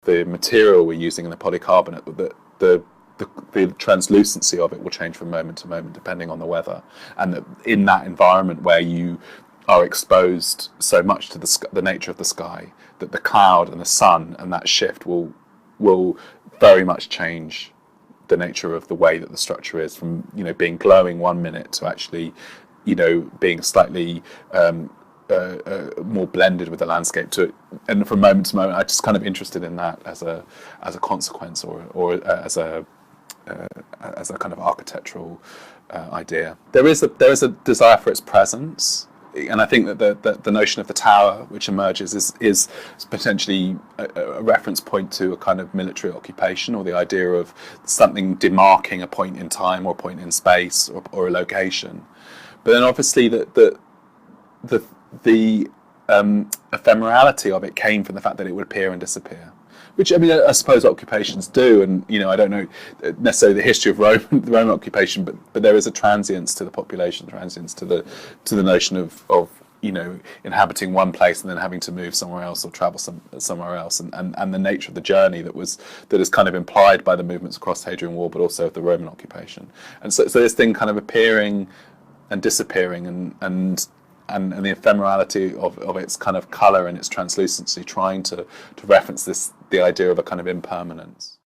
the material we're using in the polycarbonate, the translucency of it will change from moment to moment depending on the weather, and that in that environment where you are exposed so much to the nature of the sky, that the cloud and the sun and that shift will very much change the nature of the way that the structure is, from being glowing one minute to actually being slightly more blended with the landscape and from moment to moment. I'm just kind of interested in that as a consequence, or as a kind of architectural idea. There is a desire for its presence, and I think that the notion of the tower which emerges is potentially a reference point to a kind of military occupation, or the idea of something demarking a point in time or a point in space or a location. But then obviously the ephemerality of it came from the fact that it would appear and disappear, which I suppose occupations do, and I don't know necessarily the history of the Roman occupation, but there is a transience to the population, transience to the notion of inhabiting one place and then having to move somewhere else or travel somewhere else, and the nature of the journey that is kind of implied by the movements across the Hadrian Wall, but also of the Roman occupation. And so this thing kind of appearing and disappearing, and the ephemerality of its kind of colour and its translucency, trying to reference the idea of a kind of impermanence.